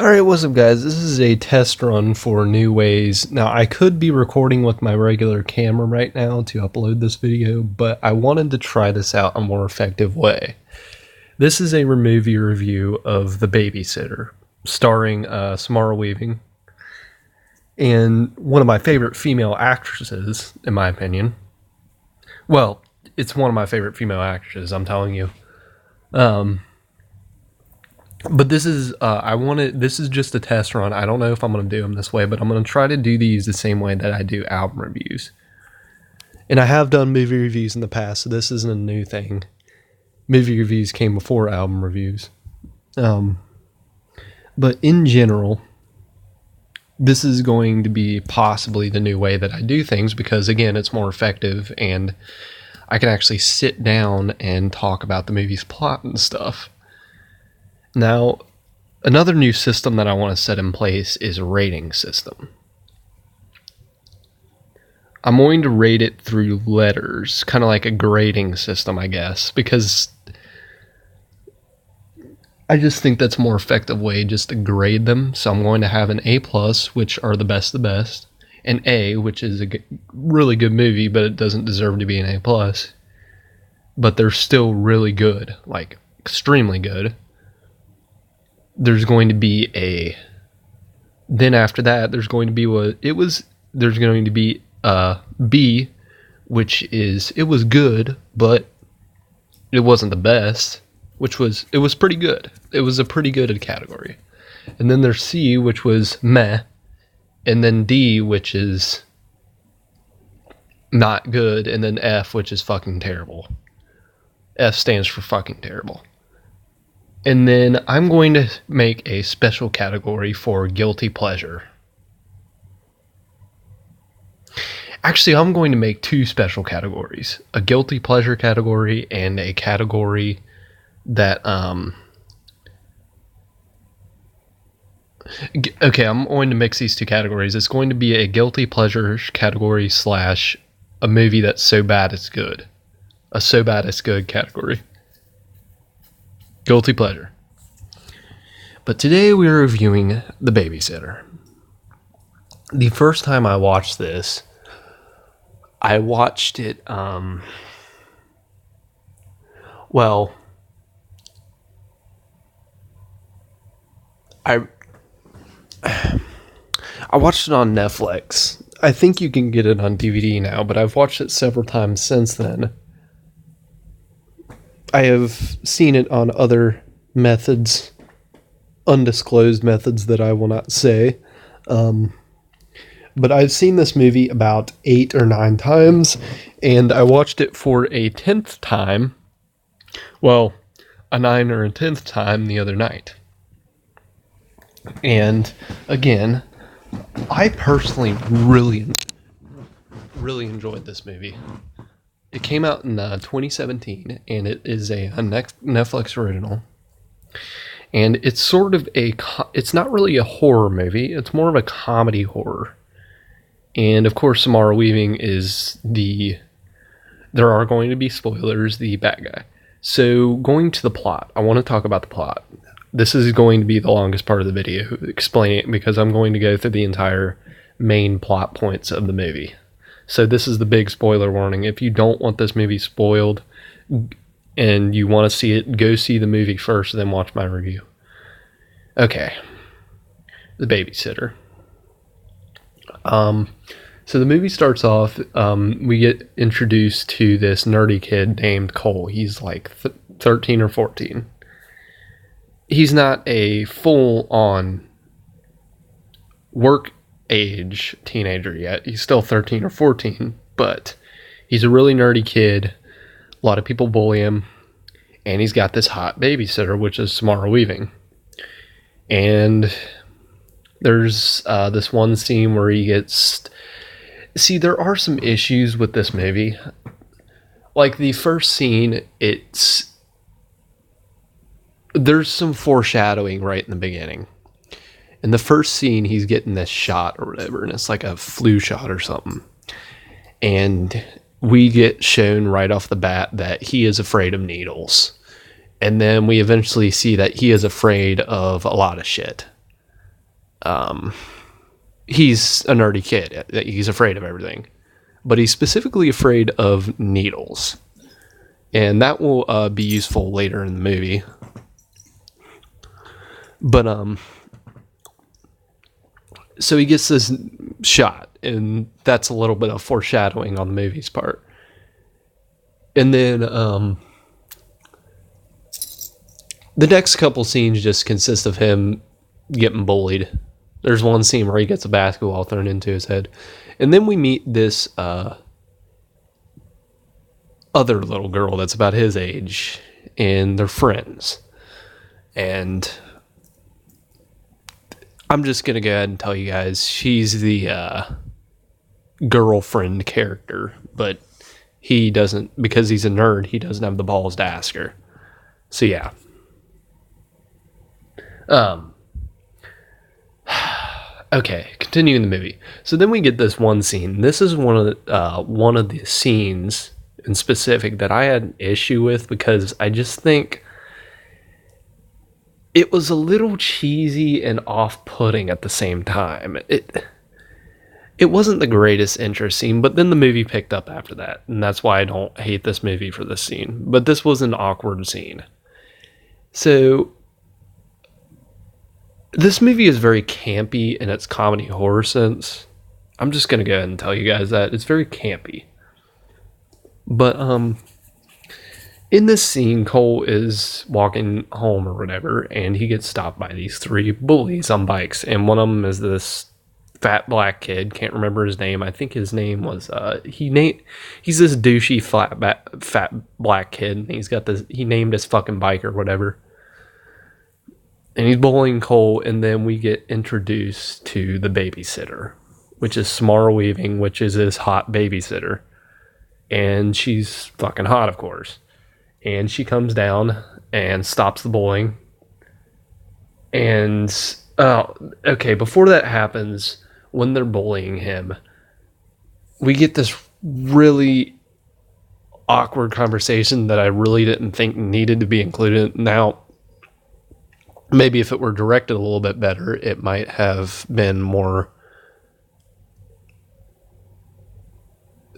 Alright, what's up guys? This is a test run for new ways. Now, I could be recording with my regular camera right now to upload this video, but I wanted to try this out a more effective way. This is a movie review of The Babysitter, starring Samara Weaving, and one of my favorite female actresses, in my opinion. Well, it's one of my favorite female actresses, I'm telling you. But this is, this is just a test run. I don't know if I'm going to do them this way, but I'm going to try to do these the same way that I do album reviews. And I have done movie reviews in the past, so this isn't a new thing. Movie reviews came before album reviews. But in general, this is going to be possibly the new way that I do things because, again, it's more effective and I can actually sit down and talk about the movie's plot and stuff. Now, another new system that I want to set in place is a rating system. I'm going to rate it through letters, kind of like a grading system, I guess, because I just think that's a more effective way just to grade them. So I'm going to have an A+, which are the best of the best, an A, which is a really good movie, but it doesn't deserve to be an A+, but they're still really good, like extremely good. There's going to be then after that, there's going to be there's going to be B, which is, it was good, but it wasn't the best, it was pretty good. It was a pretty good category. And then there's C, which was meh, and then D, which is not good, and then F, which is fucking terrible. F stands for fucking terrible. And then I'm going to make a special category for guilty pleasure. Actually, I'm going to make two special categories. A guilty pleasure category and a category that, okay, I'm going to mix these two categories. It's going to be a guilty pleasure category slash a movie that's so bad it's good. A so bad it's good category. Guilty pleasure. But today we are reviewing The Babysitter. The first time I watched this, I watched it, well, I watched it on Netflix. I think you can get it on DVD now, but I've watched it several times since then. I have seen it on other methods, undisclosed methods that I will not say. But I've seen this movie about 8 or 9 times, and I watched it for a 10th time. Well, a 9 or a 10th time the other night. And again, I personally really enjoyed this movie. It came out in 2017, and it is a Netflix original. And it's sort of it's not really a horror movie, it's more of a comedy horror. And of course, Samara Weaving is there are going to be spoilers, the bad guy. So going to the plot, I want to talk about the plot. This is going to be the longest part of the video, explaining it, because I'm going to go through the entire main plot points of the movie. So this is the big spoiler warning. If you don't want this movie spoiled and you want to see it, go see the movie first, then watch my review. Okay. The Babysitter. So the movie starts off, we get introduced to this nerdy kid named Cole. He's like 13 or 14. He's not a full-on work age teenager yet. He's still 13 or 14, but he's a really nerdy kid. A lot of people bully him, and he's got this hot babysitter, which is Samara Weaving. And there's this one scene where he gets... See, there are some issues with this movie. Like, the first scene, there's some foreshadowing right in the beginning. In the first scene, he's getting this shot or whatever, and it's like a flu shot or something. And we get shown right off the bat that he is afraid of needles. And then we eventually see that he is afraid of a lot of shit. he's a nerdy kid. He's afraid of everything. But he's specifically afraid of needles. And that will be useful later in the movie. But, so he gets this shot, and that's a little bit of foreshadowing on the movie's part. And then, the next couple scenes just consist of him getting bullied. There's one scene where he gets a basketball thrown into his head. And then we meet this other little girl that's about his age, and they're friends. And I'm just going to go ahead and tell you guys, she's the girlfriend character, but he doesn't, because he's a nerd, he doesn't have the balls to ask her. So yeah. Okay, continuing the movie. So then we get this one scene. This is one of the scenes in specific that I had an issue with, because I just think it was a little cheesy and off-putting at the same time. It wasn't the greatest intro scene, but then the movie picked up after that, and that's why I don't hate this movie for this scene. But this was an awkward scene. So this movie is very campy in its comedy horror sense. I'm just going to go ahead and tell you guys that. It's very campy. But in this scene, Cole is walking home or whatever, and he gets stopped by these three bullies on bikes. And one of them is this fat black kid. Can't remember his name. I think his name was he's this douchey fat black kid, and he named his fucking bike or whatever. And he's bullying Cole, and then we get introduced to the babysitter, which is Samara Weaving, which is his hot babysitter. And she's fucking hot, of course. And she comes down and stops the bullying. And, okay, before that happens, when they're bullying him, we get this really awkward conversation that I really didn't think needed to be included. Now, maybe if it were directed a little bit better, it might have been more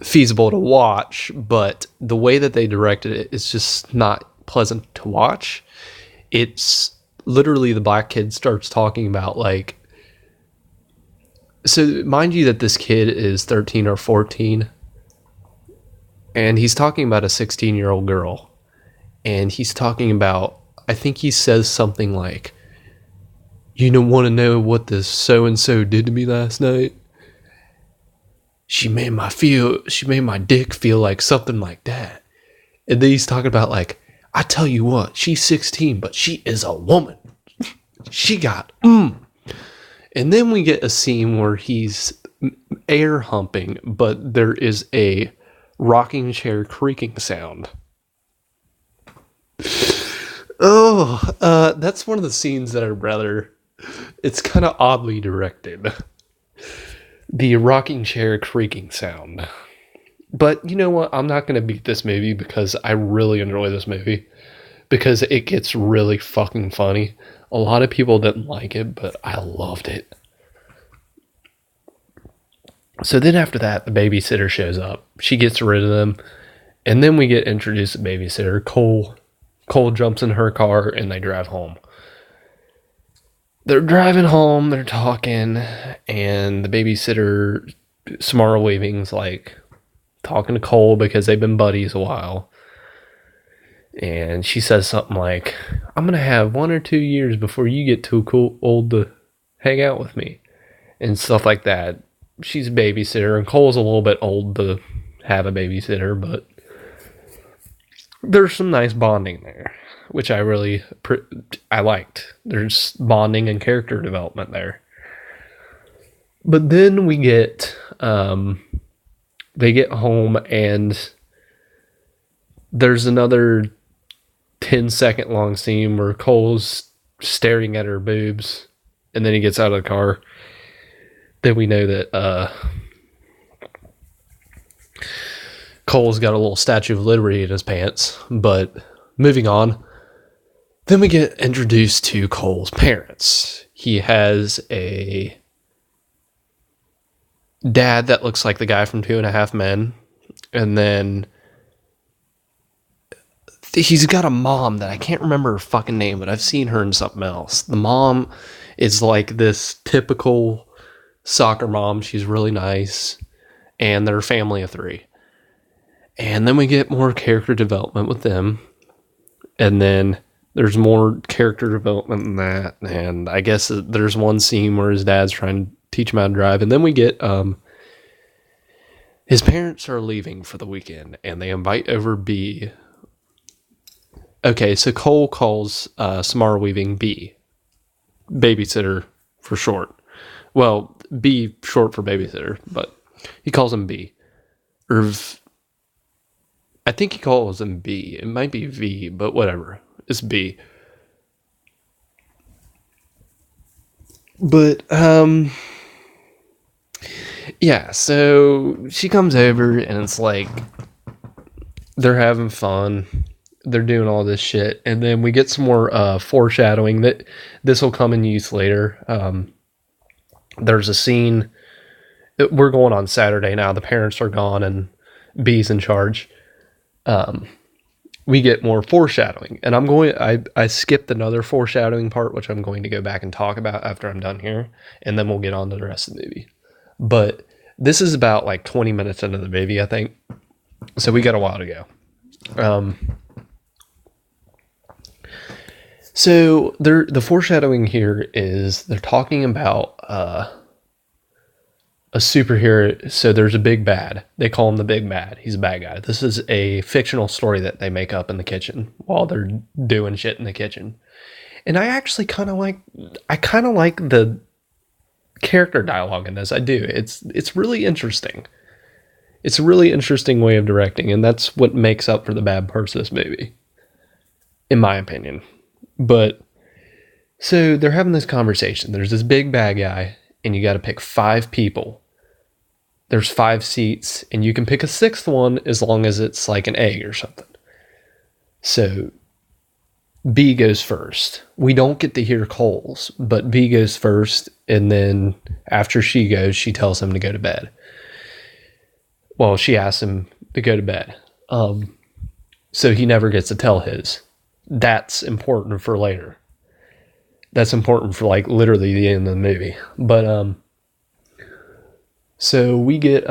feasible to watch, but the way that they directed it is just not pleasant to watch. It's literally the black kid starts talking about, like, so mind you that this kid is 13 or 14, and he's talking about a 16-year-old girl, and he's talking about, I think he says something like, "You don't want to know what this so-and-so did to me last night? She made my dick feel like something like that." And then he's talking about, like, "I tell you what, she's 16, but she is a woman. She got, And then we get a scene where he's air humping, but there is a rocking chair creaking sound. That's one of the scenes that it's kind of oddly directed. The rocking chair creaking sound. But you know what? I'm not going to beat this movie because I really enjoy this movie. Because it gets really fucking funny. A lot of people didn't like it, but I loved it. So then after that, the babysitter shows up. She gets rid of them. And then we get introduced to the babysitter. Cole jumps in her car and they drive home. They're driving home, they're talking, and the babysitter, Samara Weaving's like talking to Cole because they've been buddies a while. And she says something like, "I'm going to have 1 or 2 years before you get too old to hang out with me." And stuff like that. She's a babysitter, and Cole's a little bit old to have a babysitter, but there's some nice bonding there, which I liked. There's bonding and character development there. But then we get, they get home, and there's another 10-second long scene where Cole's staring at her boobs, and then he gets out of the car. Then we know that Cole's got a little Statue of Liberty in his pants. But moving on, then we get introduced to Cole's parents. he has a dad that looks like the guy from 2.5 Men. And then he's got a mom that I can't remember her fucking name, but I've seen her in something else. The mom is like this typical soccer mom. She's really nice. And they're a family of 3. And then we get more character development with them. And then there's more character development than that. And I guess there's one scene where his dad's trying to teach him how to drive. And then we get his parents are leaving for the weekend. And they invite over B. Okay, so Cole calls Samara Weaving B. Babysitter for short. Well, B short for babysitter, but he calls him B. I think he calls him B. It might be V, but whatever. It's B. But, yeah, so she comes over and it's like they're having fun. They're doing all this shit. And then we get some more foreshadowing that this will come in use later. There's a scene. We're going on Saturday now. The parents are gone and B's in charge. We get more foreshadowing. And I skipped another foreshadowing part, which I'm going to go back and talk about after I'm done here. And then we'll get on to the rest of the movie. But this is about like 20 minutes into the movie, I think. So we got a while to go. So the foreshadowing here is they're talking about a superhero. So there's a big bad. They call him the big bad. He's a bad guy. This is a fictional story that they make up in the kitchen while they're doing shit in the kitchen. And I actually kind of like the character dialogue in this. I do. It's really interesting. It's a really interesting way of directing, and that's what makes up for the bad parts of this movie, in my opinion. But so they're having this conversation. There's this big bad guy, and you got to pick 5 people. There's 5 seats, and you can pick a 6th one as long as it's like an egg or something. So B goes first. We don't get to hear Cole's, but B goes first, and then after she goes, she tells him to go to bed. Well, she asks him to go to bed. So he never gets to tell his. That's important for later. That's important for like literally the end of the movie. But so we get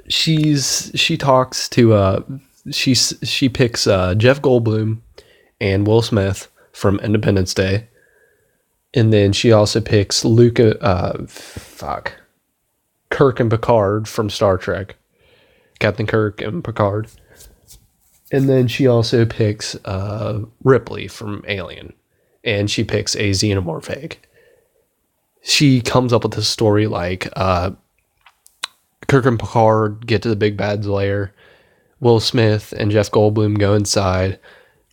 she talks to she picks Jeff Goldblum and Will Smith from Independence Day. And then she also picks Kirk and Picard from Star Trek. Captain Kirk and Picard. And then she also picks Ripley from Alien. And she picks a xenomorph egg. She comes up with this story like Kirk and Picard get to the big bad's lair. Will Smith and Jeff Goldblum go inside.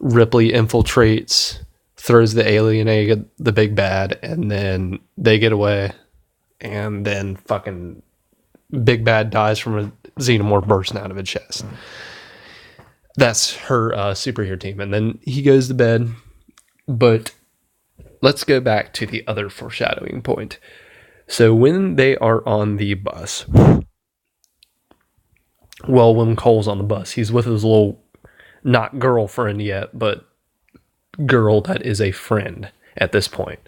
Ripley infiltrates, throws the alien egg at the big bad, and then they get away. And then fucking big bad dies from a xenomorph bursting out of his chest. That's her superhero team. And then he goes to bed. But let's go back to the other foreshadowing point. So when they are on the bus, well, when Cole's on the bus, he's with his little, not girlfriend yet, but girl that is a friend at this point.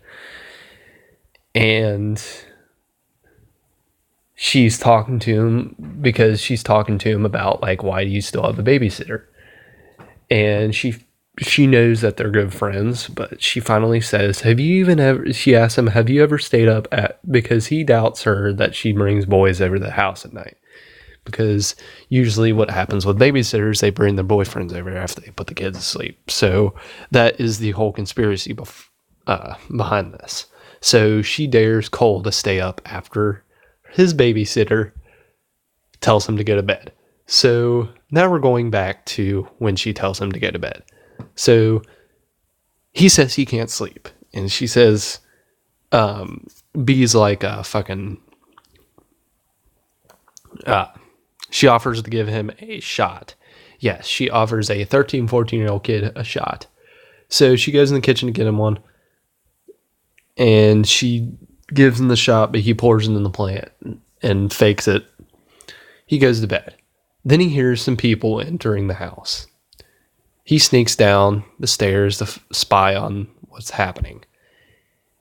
And she's talking to him because she's talking to him about like, why do you still have a babysitter? And she knows that they're good friends, but she finally says, she asks him, have you ever stayed up because he doubts her that she brings boys over to the house at night. Because usually what happens with babysitters, they bring their boyfriends over after they put the kids to sleep. So that is the whole conspiracy behind this. So she dares Cole to stay up after his babysitter tells him to go to bed. So now we're going back to when she tells him to go to bed. So he says he can't sleep. And she says, B's like a fucking... she offers to give him a shot. Yes, she offers a 13, 14-year-old kid a shot. So she goes in the kitchen to get him one. and she gives him the shot, but he pours it in the plant and fakes it. He goes to bed. Then he hears some people entering the house. He sneaks down the stairs to spy on what's happening.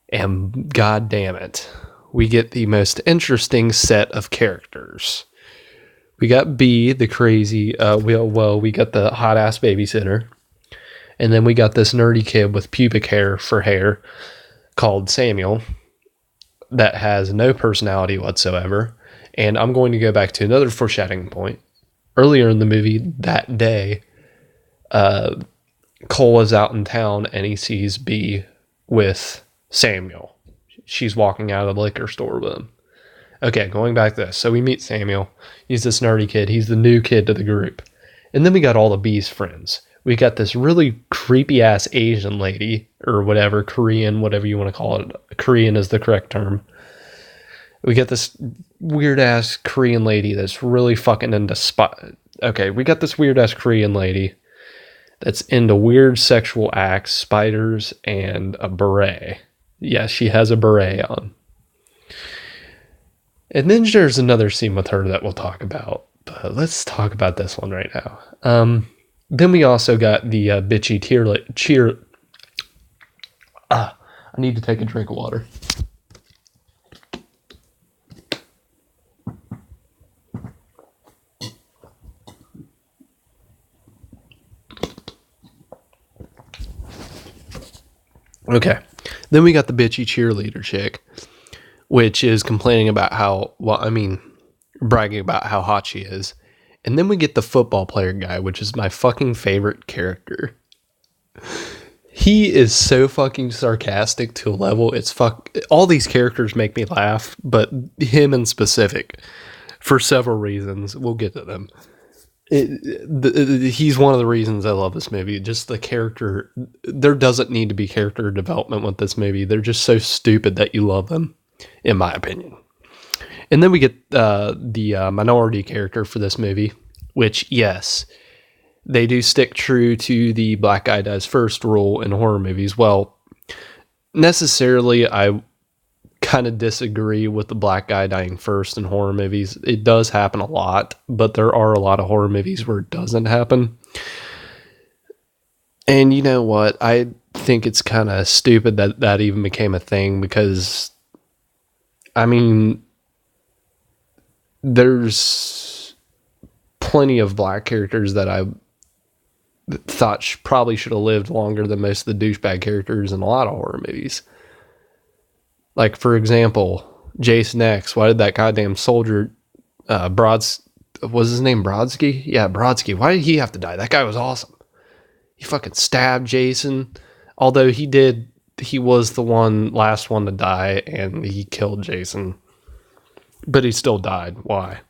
And god damn it, we get the most interesting set of characters. We got B, the crazy, we got the hot ass babysitter. And then we got this nerdy kid with pubic hair for hair called Samuel that has no personality whatsoever. And I'm going to go back to another foreshadowing point. Earlier in the movie that day, Cole is out in town and he sees B with Samuel. She's walking out of the liquor store with him. Okay, going back to this. So we meet Samuel. He's this nerdy kid. He's the new kid to the group. And then we got all the B's friends. We got this really creepy ass Asian lady, or whatever, Korean, whatever you want to call it. Korean is the correct term. We got this weird ass Korean lady that's really fucking into we got this weird ass Korean lady that's into weird sexual acts, spiders, and a beret. Yes, she has a beret on. And then there's another scene with her that we'll talk about. But let's talk about this one right now. Then we also got the bitchy cheer. I need to take a drink of water. Okay. Then we got the bitchy cheerleader chick, which is complaining about bragging about how hot she is. And then we get the football player guy, which is my fucking favorite character. He is so fucking sarcastic to a level. All these characters make me laugh, but him in specific, for several reasons. We'll get to them. He's one of the reasons I love this movie. Just the character. There doesn't need to be character development with this movie. They're just so stupid that you love them, in my opinion. And then we get the minority character for this movie, which, yes, they do stick true to the black guy dies first rule in horror movies. Well, necessarily, I kind of disagree with the black guy dying first in horror movies. It does happen a lot, but there are a lot of horror movies where it doesn't happen. And you know what? I think it's kind of stupid that even became a thing because, I mean, there's plenty of black characters that I thought probably should have lived longer than most of the douchebag characters in a lot of horror movies. Like, for example, Jason X. Why did that goddamn soldier, was his name Brodsky? Yeah, Brodsky. Why did he have to die? That guy was awesome. He fucking stabbed Jason. Although he was the last one to die, and he killed Jason. But he still died. Why?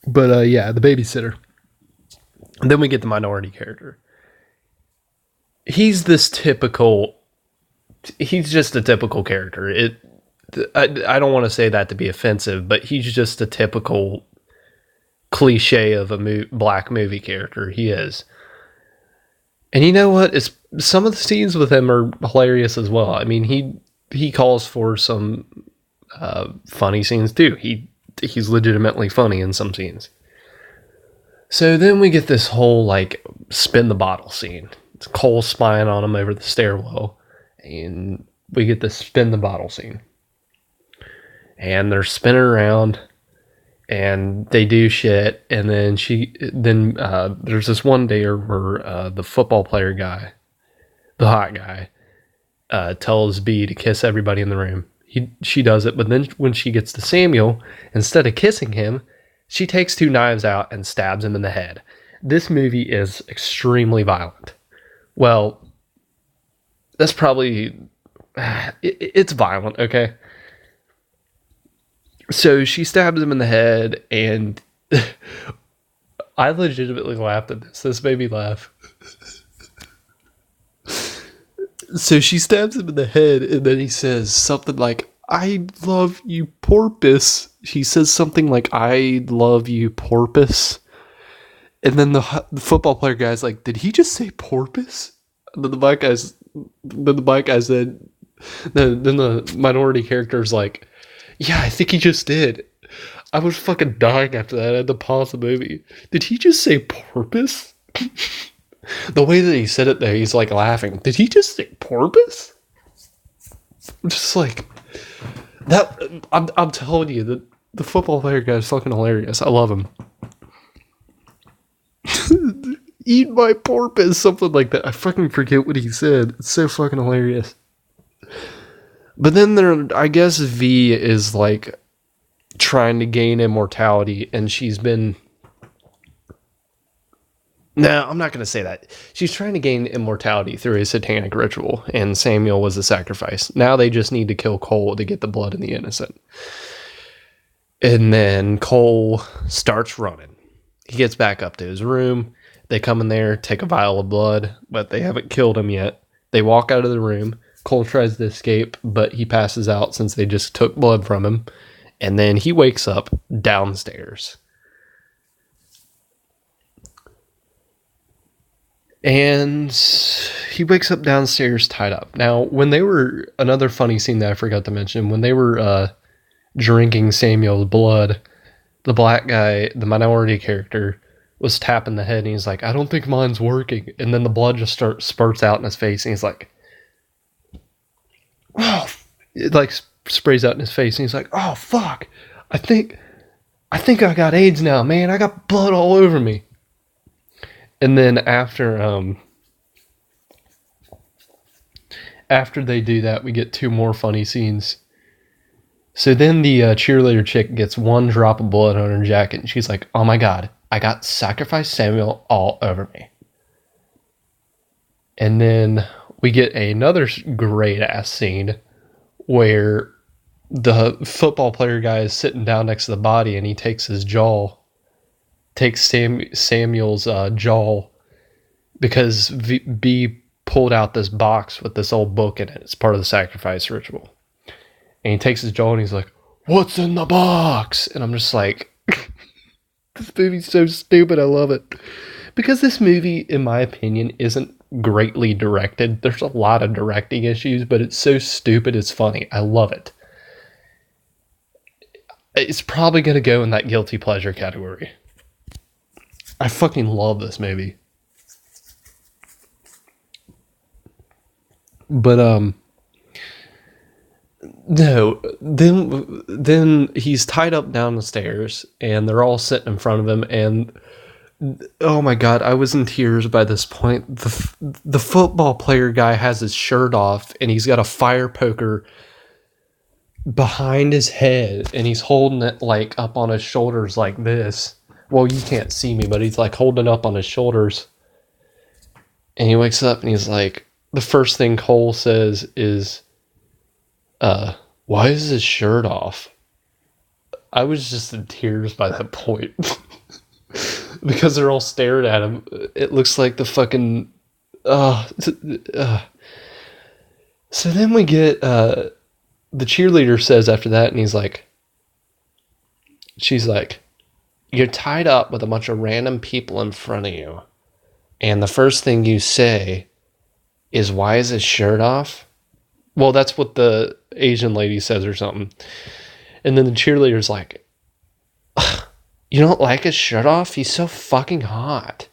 But yeah, the babysitter. And then we get the minority character. He's just a typical character. I don't want to say that to be offensive, but he's just a typical cliche of a black movie character. He is. And you know what? Some of the scenes with him are hilarious as well. I mean, he calls for some funny scenes too. He's legitimately funny in some scenes. So then we get this whole spin the bottle scene. It's Cole spying on him over the stairwell, and we get this spin the bottle scene. And they're spinning around, and they do shit. And then there's this one day where the football player guy, the hot guy, tells B to kiss everybody in the room. She does it, but then when she gets to Samuel, instead of kissing him, she takes 2 knives out and stabs him in the head. This movie is extremely violent. Well, that's probably... It's violent, okay? So she stabs him in the head, and I legitimately laughed at this. This made me laugh. So she stabs him in the head, and then he says something like, "I love you, porpoise." He says something like, "I love you, porpoise." And then the football player guy's like, "Did he just say porpoise?" then the black guy said, then the minority character is like, yeah, I think he just did. I was fucking dying after that. I had to pause the movie. Did he just say porpoise? The way that he said it there, he's like laughing. Did he just say porpoise? I'm just like that. I'm telling you, the football player guy is fucking hilarious. I love him. Eat my porpoise, something like that. I fucking forget what he said. It's so fucking hilarious. But then I guess V is like trying to gain immortality, and she's been. No, I'm not going to say that. She's trying to gain immortality through a satanic ritual, and Samuel was the sacrifice. Now they just need to kill Cole to get the blood in the innocent. And then Cole starts running. He gets back up to his room. They come in there, take a vial of blood, but they haven't killed him yet. They walk out of the room. Cole tries to escape, but he passes out since they just took blood from him. And then he wakes up downstairs. And he wakes up downstairs tied up. Now, another funny scene that I forgot to mention, when they were drinking Samuel's blood, the black guy, the minority character, was tapping the head, and he's like, I don't think mine's working. And then the blood just spurts out in his face, and he's like, oh, it like sprays out in his face, and he's like, oh, fuck. I think I got AIDS now, man. I got blood all over me. And then after they do that, we get two more funny scenes. So then the cheerleader chick gets one drop of blood on her jacket, and she's like, oh my god, I got sacrificed Samuel all over me. And then we get another great ass scene where the football player guy is sitting down next to the body, and he takes Samuel's jaw, because B pulled out this box with this old book in it. It's part of the sacrifice ritual. And he takes his jaw and he's like, what's in the box? And I'm just like, this movie's so stupid. I love it. Because this movie, in my opinion, isn't greatly directed. There's a lot of directing issues, but it's so stupid it's funny. I love it. It's probably going to go in that guilty pleasure category. I fucking love this movie. But, no, then he's tied up down the stairs, and they're all sitting in front of him, and oh my god, I was in tears by this point. The football player guy has his shirt off, and he's got a fire poker behind his head, and he's holding it like up on his shoulders like this. Well, you can't see me, but he's like holding it up on his shoulders. And he wakes up and he's like, the first thing Cole says is, why is his shirt off? I was just in tears by that point. Because they're all staring at him. It looks like the fucking... So then we get... the cheerleader says after that, and she's like, you're tied up with a bunch of random people in front of you, and the first thing you say is, why is his shirt off? Well, that's what the Asian lady says or something. And then the cheerleader's like, you don't like his shirt off? He's so fucking hot.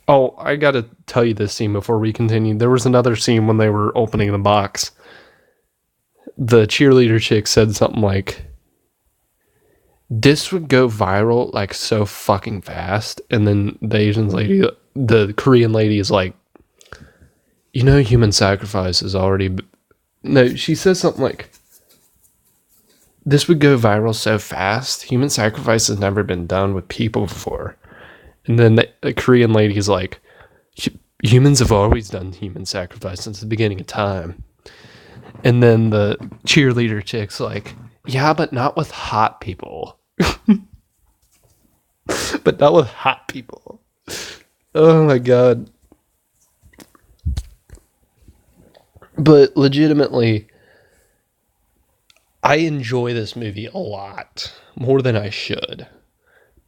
Oh, I gotta tell you this scene before we continue. There was another scene when they were opening the box. The cheerleader chick said something like, this would go viral like so fucking fast. And then the Korean lady is like, you know, human sacrifice is already... No, she says something like, this would go viral so fast. Human sacrifice has never been done with people before. And then the Korean lady is like, humans have always done human sacrifice since the beginning of time. And then the cheerleader chick's like, yeah, but not with hot people. But not with hot people. Oh my god. But legitimately, I enjoy this movie a lot. More than I should.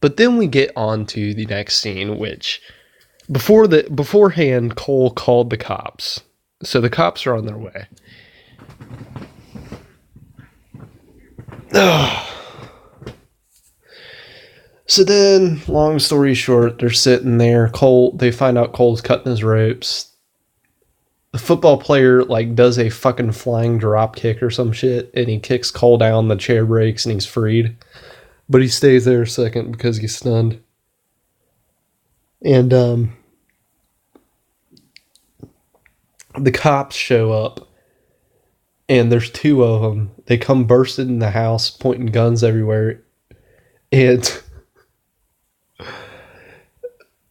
But then we get on to the next scene, which beforehand, Cole called the cops. So the cops are on their way. So then, long story short, they're sitting there. They find out Cole's cutting his ropes. The football player does a fucking flying drop kick or some shit, and he kicks Cole down. The chair breaks and he's freed, but he stays there a second because he's stunned. And the cops show up, and there's two of them. They come bursting in the house, pointing guns everywhere, and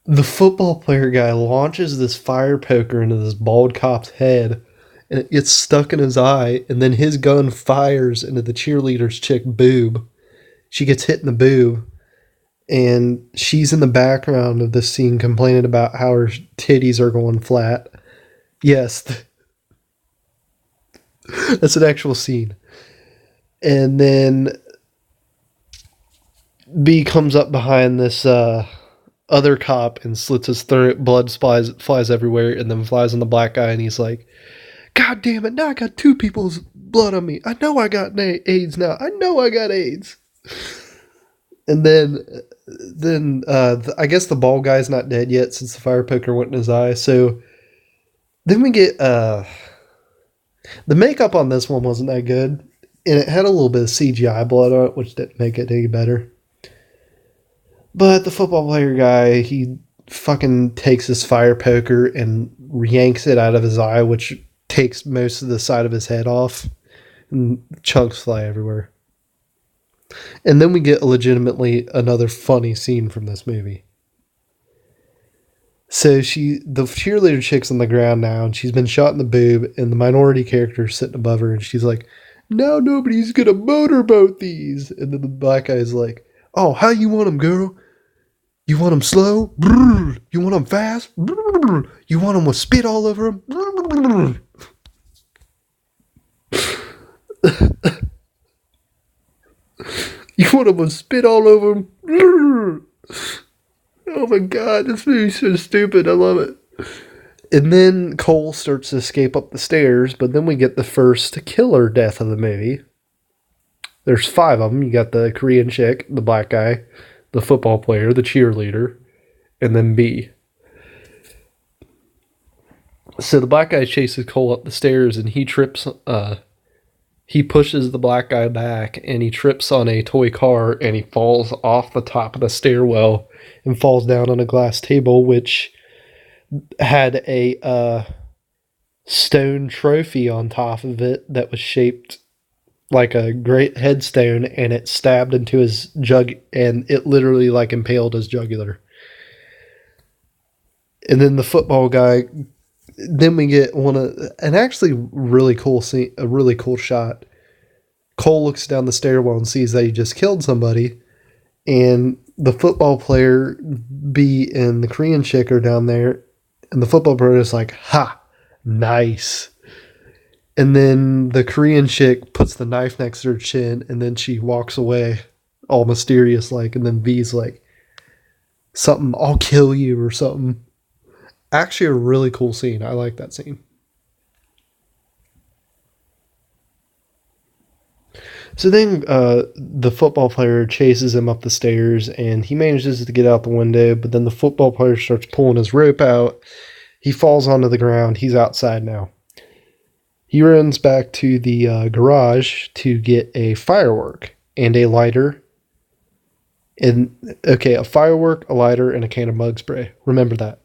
the football player guy launches this fire poker into this bald cop's head, and it gets stuck in his eye, and then his gun fires into the cheerleader's chick boob. She gets hit in the boob, and she's in the background of this scene complaining about how her titties are going flat. Yes, that's an actual scene. And then B comes up behind this other cop and slits his throat. Blood flies everywhere, and then flies on the black guy, and he's like, God damn it, now I got two people's blood on me. I know I got AIDS now. I know I got AIDS. And then I guess the bald guy's not dead yet since the fire poker went in his eye. So then we get the makeup on this one wasn't that good, and it had a little bit of CGI blood on it, which didn't make it any better. But the football player guy, he fucking takes his fire poker and yanks it out of his eye, which takes most of the side of his head off, and chunks fly everywhere. And then we get legitimately another funny scene from this movie. So the cheerleader chick's on the ground now, and she's been shot in the boob, and the minority character's sitting above her, and she's like, now nobody's gonna motorboat these. And then the black guy's like, oh, how you want them, girl? You want them slow? You want them fast? You want them with spit all over them? You want them with spit all over them? Oh my god, this movie's so stupid. I love it. And then Cole starts to escape up the stairs, but then we get the first killer death of the movie. There's 5 of them. You got the Korean chick, the black guy, the football player, the cheerleader, and then B. So the black guy chases Cole up the stairs, and he trips. He pushes the black guy back, and he trips on a toy car, and he falls off the top of the stairwell and falls down on a glass table, which had a stone trophy on top of it that was shaped like a great headstone, and it stabbed into his and it literally impaled his jugular. And then the football guy, then we get an actually really cool scene, a really cool shot. Cole looks down the stairwell and sees that he just killed somebody, and the football player B and the Korean chick are down there, and the football player is like, ha, nice. And then the Korean chick puts the knife next to her chin, and then she walks away all mysterious and then V's like, something, I'll kill you or something. Actually a really cool scene. I like that scene. So then the football player chases him up the stairs, and he manages to get out the window, but then the football player starts pulling his rope out. He falls onto the ground. He's outside now. He runs back to the garage to get a firework and a lighter. A firework, a lighter, and a can of bug spray. Remember that.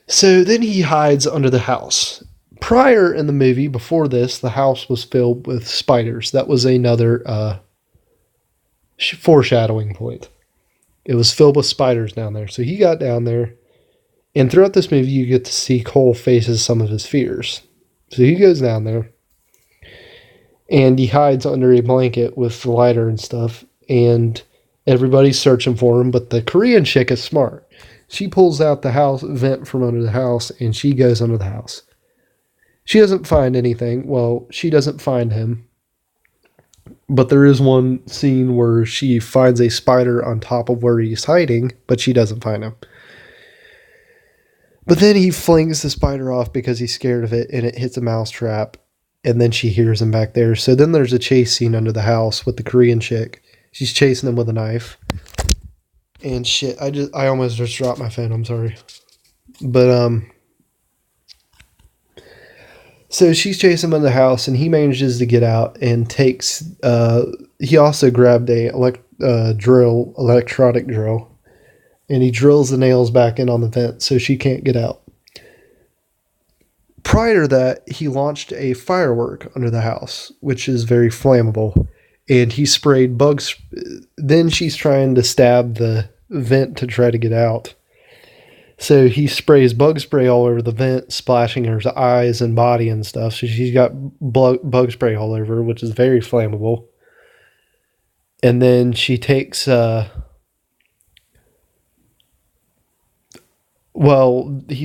So then he hides under the house. Prior in the movie, before this, the house was filled with spiders. That was another foreshadowing point. It was filled with spiders down there. So he got down there. And throughout this movie, you get to see Cole faces some of his fears. So he goes down there, and he hides under a blanket with the lighter and stuff, and everybody's searching for him, but the Korean chick is smart. She pulls out the house vent from under the house, and she goes under the house. She doesn't find anything. Well, she doesn't find him, but there is one scene where she finds a spider on top of where he's hiding, but she doesn't find him. But then he flings the spider off because he's scared of it, and it hits a mouse trap. And then she hears him back there. So then there's a chase scene under the house with the Korean chick. She's chasing him with a knife. And shit, I almost just dropped my phone. I'm sorry. But so she's chasing him in the house, and he manages to get out and takes. He also grabbed a electronic drill, and he drills the nails back in on the vent so she can't get out. Prior to that, he launched a firework under the house, which is very flammable, and he sprayed bugs. Then she's trying to stab the vent to try to get out. So he sprays bug spray all over the vent, splashing her eyes and body and stuff. So she's got bug spray all over her, which is very flammable. And then she takes... he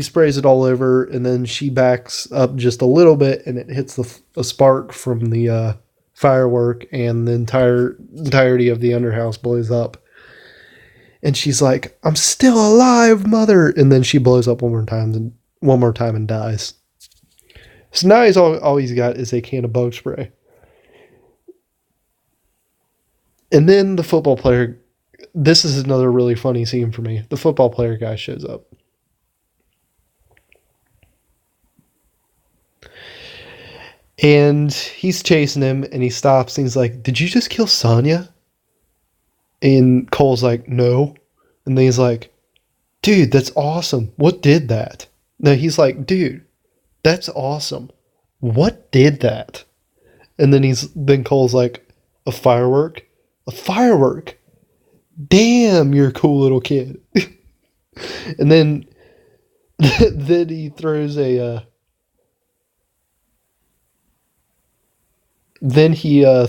sprays it all over, and then she backs up just a little bit, and it hits a spark from the firework, and the entirety of the underhouse blows up. And she's like, "I'm still alive, mother!" And then she blows up one more time and dies. So now all he's got is a can of bug spray. And then the football player. This is another really funny scene for me. The football player guy shows up. And he's chasing him, and he stops, and he's like, "Did you just kill Sonya?" And Cole's like, "No." And then he's like, "Dude, that's awesome. What did that?" No, he's like, "Dude, that's awesome. What did that?" And then Cole's like, "A firework? A firework? Damn, you're a cool little kid." And then he throws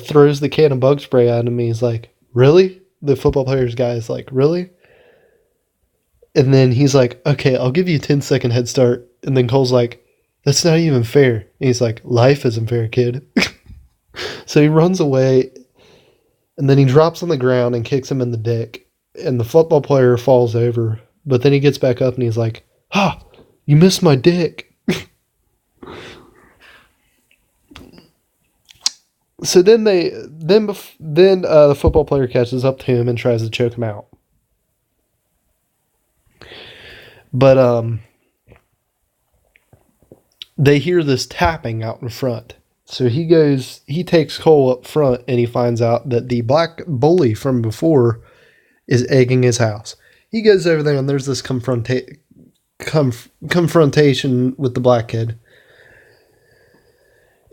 throws the can of bug spray at him. He's like, "Really?" The football player's guy is like, "Really?" And then he's like, "Okay, I'll give you a 10-second head start." And then Cole's like, "That's not even fair." And he's like, "Life isn't fair, kid." So he runs away, and then he drops on the ground and kicks him in the dick. And the football player falls over, but then he gets back up and he's like, "Ha, you missed my dick." So then the football player catches up to him and tries to choke him out. But they hear this tapping out in front. So he takes Cole up front, and he finds out that the black bully from before is egging his house. He goes over there, and there's this confrontation with the black kid.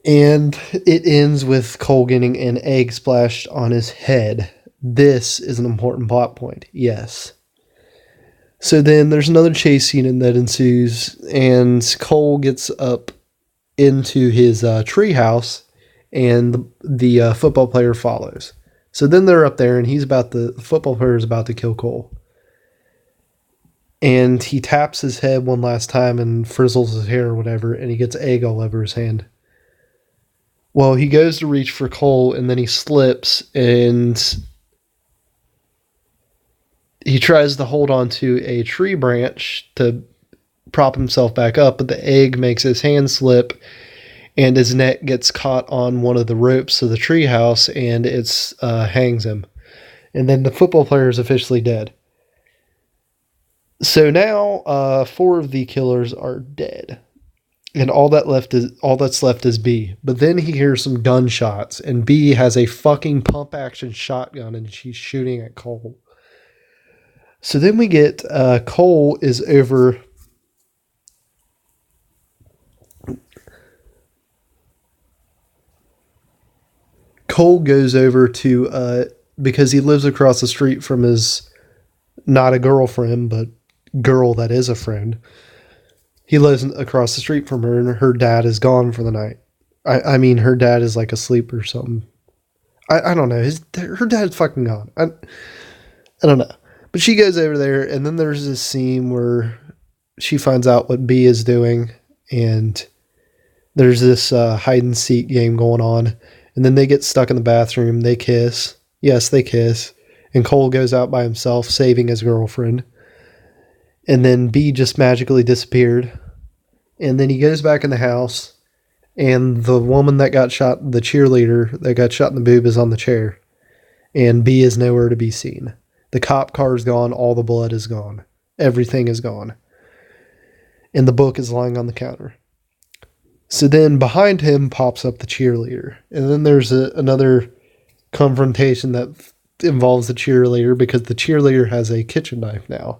And it ends with Cole getting an egg splashed on his head. This is an important plot point, yes. So then there's another chase scene that ensues, and Cole gets up into his treehouse, and the football player follows. So then they're up there, and the football player is about to kill Cole. And he taps his head one last time and frizzles his hair or whatever, and he gets egg all over his hand. Well, he goes to reach for Cole, and then he slips, and he tries to hold on to a tree branch to prop himself back up, but the egg makes his hand slip, and his neck gets caught on one of the ropes of the treehouse, and it hangs him. And then the football player is officially dead. So now 4 of the killers are dead. And all that's left is B. But then he hears some gunshots, and B has a fucking pump action shotgun, and she's shooting at Cole. So then we get Cole is over. Cole goes over to because he lives across the street from his not a girlfriend, but girl that is a friend. He lives across the street from her, and her dad is gone for the night. I mean, her dad is like asleep or something. I don't know. Her dad's fucking gone. I don't know. But she goes over there, and then there's this scene where she finds out what B is doing, and there's this hide and seek game going on, and then they get stuck in the bathroom. They kiss. Yes, they kiss. And Cole goes out by himself, saving his girlfriend. And then B just magically disappeared. And then he goes back in the house, and the woman that got shot, the cheerleader that got shot in the boob, is on the chair. And B is nowhere to be seen. The cop car is gone. All the blood is gone. Everything is gone. And the book is lying on the counter. So then behind him pops up the cheerleader. And then there's another confrontation that involves the cheerleader because the cheerleader has a kitchen knife now.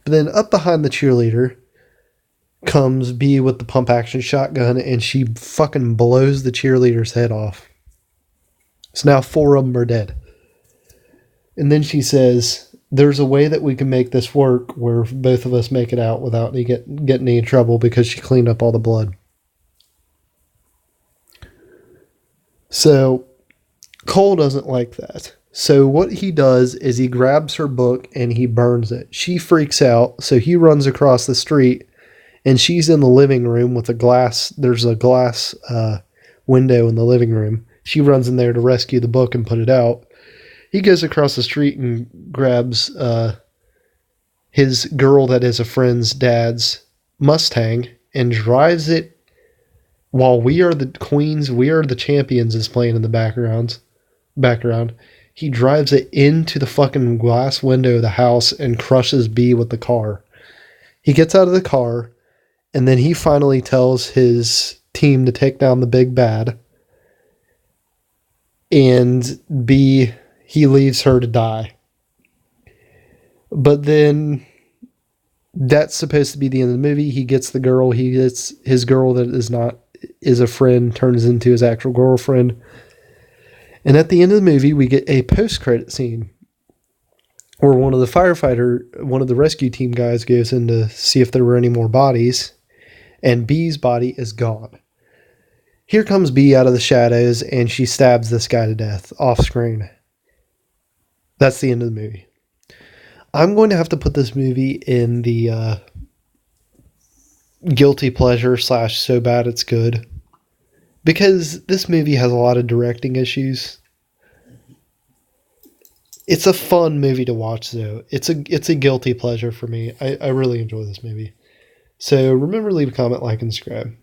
But then up behind the cheerleader comes B with the pump action shotgun, and she fucking blows the cheerleader's head off. So now 4 of them are dead. And then she says, there's a way that we can make this work where both of us make it out without getting any trouble, because she cleaned up all the blood. So Cole doesn't like that. So what he does is he grabs her book and he burns it. She freaks out, so he runs across the street, and she's in the living room with a glass. There's a glass window in the living room. She runs in there to rescue the book and put it out. He goes across the street and grabs his girl that is a friend's dad's Mustang and drives it while We Are the Queens, We Are the Champions is playing in the background. He drives it into the fucking glass window of the house and crushes B with the car. He gets out of the car, and then he finally tells his team to take down the big bad. And B, he leaves her to die. But then that's supposed to be the end of the movie. He gets the girl. He gets his girl that is a friend, turns into his actual girlfriend. And at the end of the movie, we get a post-credit scene where one of the rescue team guys goes in to see if there were any more bodies, and B's body is gone. Here comes B out of the shadows, and she stabs this guy to death off screen. That's the end of the movie. I'm going to have to put this movie in the guilty pleasure / so bad it's good, because this movie has a lot of directing issues. It's a fun movie to watch, though. It's a guilty pleasure for me. I really enjoy this movie. So remember, leave a comment, like, and subscribe.